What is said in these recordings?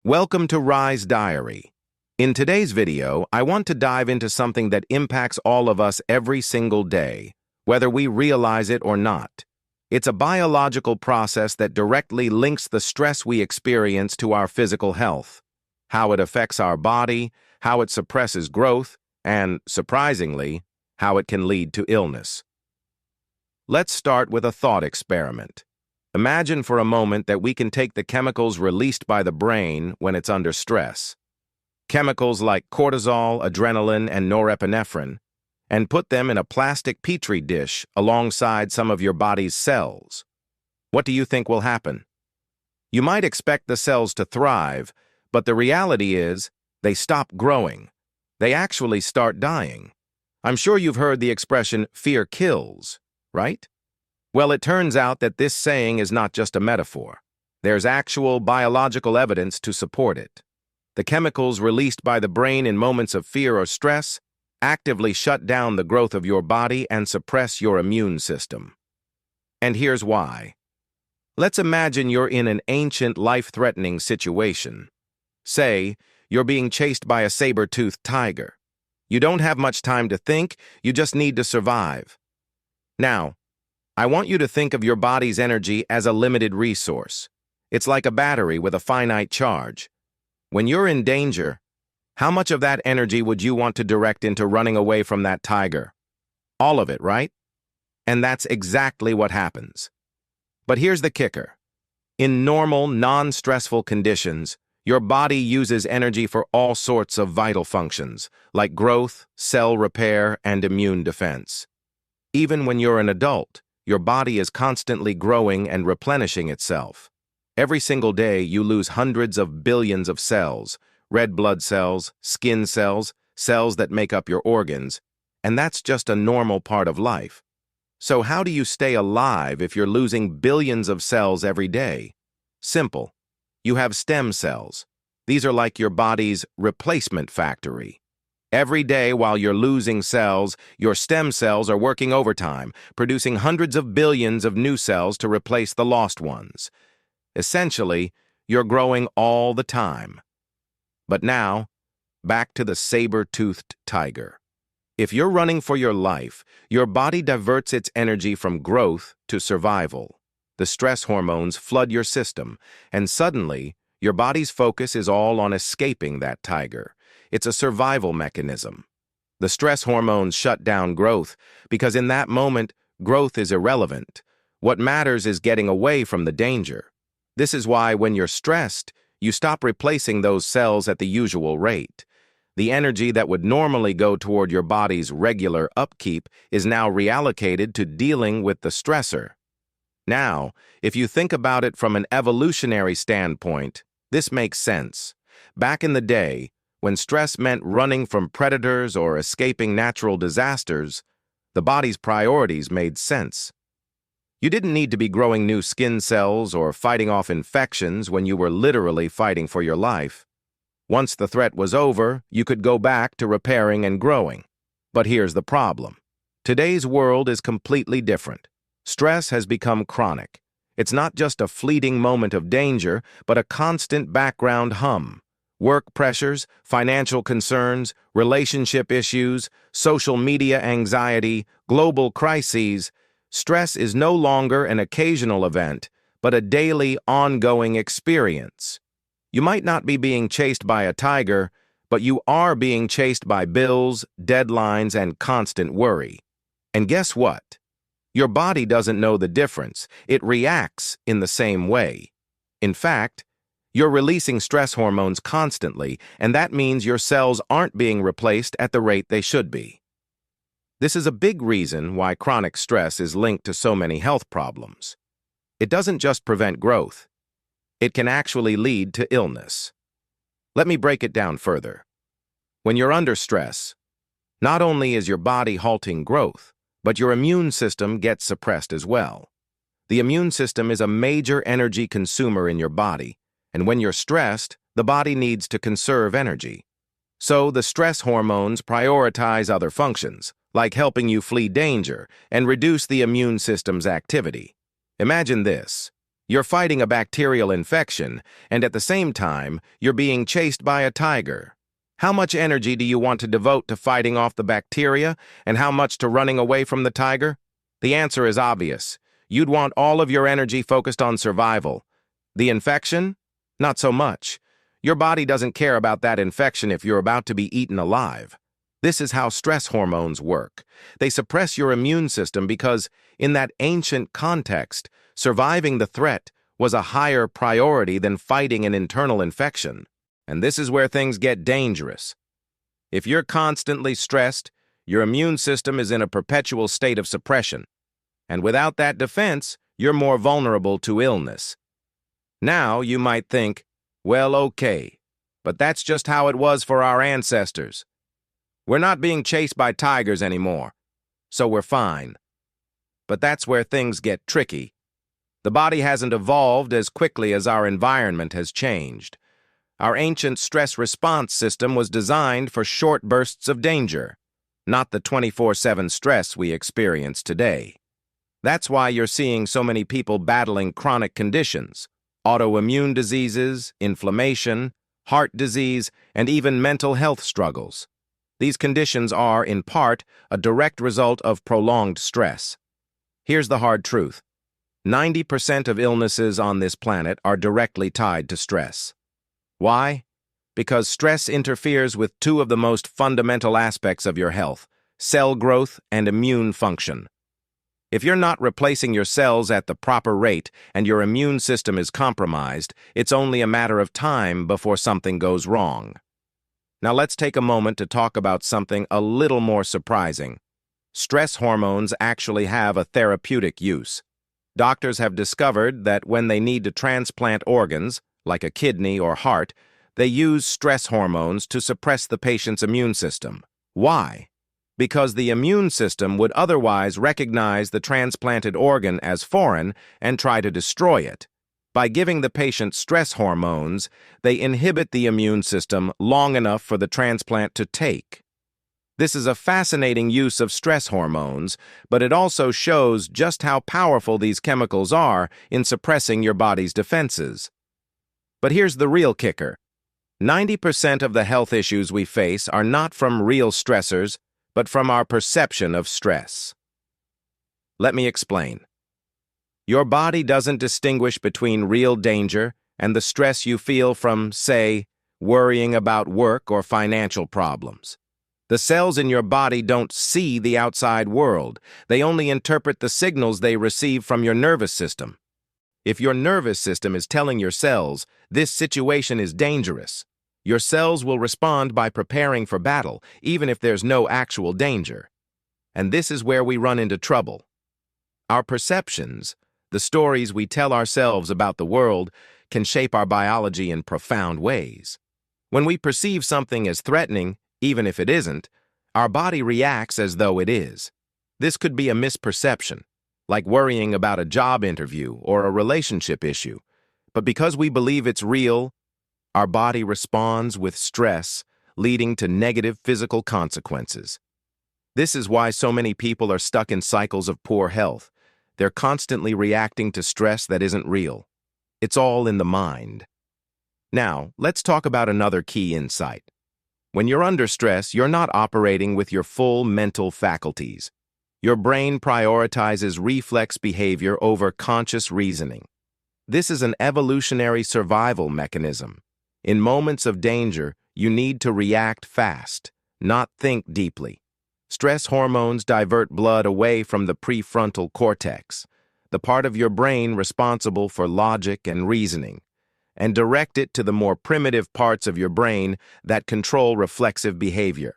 Welcome to Rise Diary. In today's video, I want to dive into something that impacts all of us every single day, whether we realize it or not. It's a biological process that directly links the stress we experience to our physical health, how it affects our body, how it suppresses growth, and, surprisingly, how it can lead to illness. Let's start with a thought experiment. Imagine for a moment that we can take the chemicals released by the brain when it's under stress, chemicals like cortisol, adrenaline, and norepinephrine, and put them in a plastic petri dish alongside some of your body's cells. What do you think will happen? You might expect the cells to thrive, but the reality is they stop growing. They actually start dying. I'm sure you've heard the expression, fear kills, right? Well, it turns out that this saying is not just a metaphor. There's actual biological evidence to support it. The chemicals released by the brain in moments of fear or stress actively shut down the growth of your body and suppress your immune system. And here's why. Let's imagine you're in an ancient, life-threatening situation. Say, you're being chased by a saber-toothed tiger. You don't have much time to think, you just need to survive. Now, I want you to think of your body's energy as a limited resource. It's like a battery with a finite charge. When you're in danger, how much of that energy would you want to direct into running away from that tiger? All of it, right? And that's exactly what happens. But here's the kicker. In normal, non-stressful conditions, your body uses energy for all sorts of vital functions, like growth, cell repair, and immune defense. Even when you're an adult, your body is constantly growing and replenishing itself. Every single day, you lose hundreds of billions of cells, red blood cells, skin cells, cells that make up your organs, and that's just a normal part of life. So how do you stay alive if you're losing billions of cells every day? Simple. You have stem cells. These are like your body's replacement factory. Every day while you're losing cells, your stem cells are working overtime, producing hundreds of billions of new cells to replace the lost ones. Essentially, you're growing all the time. But now, back to the saber-toothed tiger. If you're running for your life, your body diverts its energy from growth to survival. The stress hormones flood your system, and suddenly, your body's focus is all on escaping that tiger. It's a survival mechanism. The stress hormones shut down growth because in that moment, growth is irrelevant. What matters is getting away from the danger. This is why when you're stressed, you stop replacing those cells at the usual rate. The energy that would normally go toward your body's regular upkeep is now reallocated to dealing with the stressor. Now, if you think about it from an evolutionary standpoint, this makes sense. Back in the day, when stress meant running from predators or escaping natural disasters, the body's priorities made sense. You didn't need to be growing new skin cells or fighting off infections when you were literally fighting for your life. Once the threat was over, you could go back to repairing and growing. But here's the problem. Today's world is completely different. Stress has become chronic. It's not just a fleeting moment of danger, but a constant background hum. Work pressures, financial concerns, relationship issues, social media anxiety, global crises. Stress is no longer an occasional event, but a daily, ongoing experience. You might not be being chased by a tiger, but you are being chased by bills, deadlines, and constant worry. And guess what? Your body doesn't know the difference. It reacts in the same way. In fact, you're releasing stress hormones constantly, and that means your cells aren't being replaced at the rate they should be. This is a big reason why chronic stress is linked to so many health problems. It doesn't just prevent growth. It can actually lead to illness. Let me break it down further. When you're under stress, not only is your body halting growth, but your immune system gets suppressed as well. The immune system is a major energy consumer in your body, and when you're stressed, the body needs to conserve energy. So the stress hormones prioritize other functions, like helping you flee danger and reduce the immune system's activity. Imagine this. You're fighting a bacterial infection, and at the same time, you're being chased by a tiger. How much energy do you want to devote to fighting off the bacteria, and how much to running away from the tiger? The answer is obvious. You'd want all of your energy focused on survival. The infection? Not so much. Your body doesn't care about that infection if you're about to be eaten alive. This is how stress hormones work. They suppress your immune system because, in that ancient context, surviving the threat was a higher priority than fighting an internal infection. And this is where things get dangerous. If you're constantly stressed, your immune system is in a perpetual state of suppression. And without that defense, you're more vulnerable to illness. Now you might think, well, okay, but that's just how it was for our ancestors. We're not being chased by tigers anymore, so we're fine. But that's where things get tricky. The body hasn't evolved as quickly as our environment has changed. Our ancient stress response system was designed for short bursts of danger, not the 24/7 stress we experience today. That's why you're seeing so many people battling chronic conditions, autoimmune diseases, inflammation, heart disease, and even mental health struggles. These conditions are, in part, a direct result of prolonged stress. Here's the hard truth. 90% of illnesses on this planet are directly tied to stress. Why? Because stress interferes with two of the most fundamental aspects of your health, cell growth and immune function. If you're not replacing your cells at the proper rate and your immune system is compromised, it's only a matter of time before something goes wrong. Now let's take a moment to talk about something a little more surprising. Stress hormones actually have a therapeutic use. Doctors have discovered that when they need to transplant organs, like a kidney or heart, they use stress hormones to suppress the patient's immune system. Why? Because the immune system would otherwise recognize the transplanted organ as foreign and try to destroy it. By giving the patient stress hormones, they inhibit the immune system long enough for the transplant to take. This is a fascinating use of stress hormones, but it also shows just how powerful these chemicals are in suppressing your body's defenses. But here's the real kicker. 90% of the health issues we face are not from real stressors, but from our perception of stress. Let me explain. Your body doesn't distinguish between real danger and the stress you feel from, say, worrying about work or financial problems. The cells in your body don't see the outside world. They only interpret the signals they receive from your nervous system. If your nervous system is telling your cells, this situation is dangerous, your cells will respond by preparing for battle, even if there's no actual danger. And this is where we run into trouble. Our perceptions, the stories we tell ourselves about the world, can shape our biology in profound ways. When we perceive something as threatening, even if it isn't, our body reacts as though it is. This could be a misperception, like worrying about a job interview or a relationship issue. But because we believe it's real, our body responds with stress, leading to negative physical consequences. This is why so many people are stuck in cycles of poor health. They're constantly reacting to stress that isn't real. It's all in the mind. Now, let's talk about another key insight. When you're under stress, you're not operating with your full mental faculties. Your brain prioritizes reflex behavior over conscious reasoning. This is an evolutionary survival mechanism. In moments of danger, you need to react fast, not think deeply. Stress hormones divert blood away from the prefrontal cortex, the part of your brain responsible for logic and reasoning, and direct it to the more primitive parts of your brain that control reflexive behavior.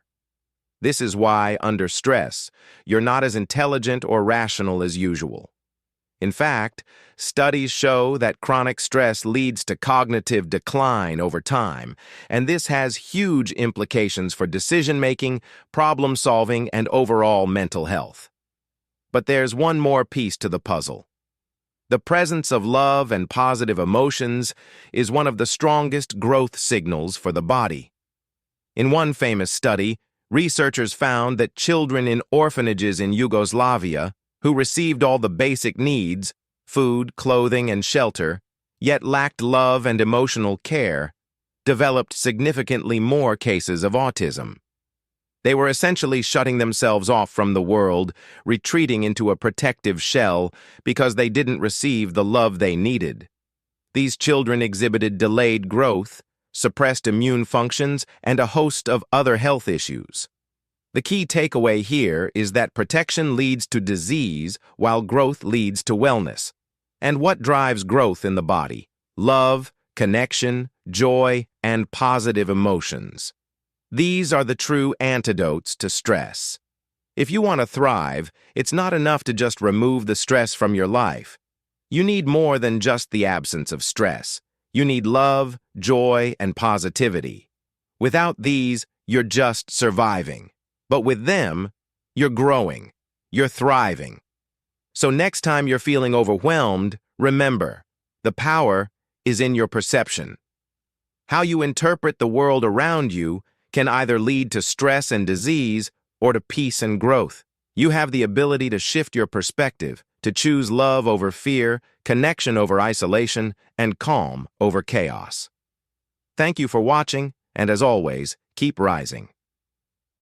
This is why, under stress, you're not as intelligent or rational as usual. In fact, studies show that chronic stress leads to cognitive decline over time, and this has huge implications for decision-making, problem-solving, and overall mental health. But there's one more piece to the puzzle. The presence of love and positive emotions is one of the strongest growth signals for the body. In one famous study, researchers found that children in orphanages in Yugoslavia, who received all the basic needs, food, clothing, and shelter, yet lacked love and emotional care, developed significantly more cases of autism. They were essentially shutting themselves off from the world, retreating into a protective shell because they didn't receive the love they needed. These children exhibited delayed growth, suppressed immune functions, and a host of other health issues. The key takeaway here is that protection leads to disease while growth leads to wellness. And what drives growth in the body? Love, connection, joy, and positive emotions. These are the true antidotes to stress. If you want to thrive, it's not enough to just remove the stress from your life. You need more than just the absence of stress. You need love, joy, and positivity. Without these, you're just surviving. But with them, you're growing. You're thriving. So next time you're feeling overwhelmed, remember, the power is in your perception. How you interpret the world around you can either lead to stress and disease or to peace and growth. You have the ability to shift your perspective, to choose love over fear, connection over isolation, and calm over chaos. Thank you for watching, and as always, keep rising.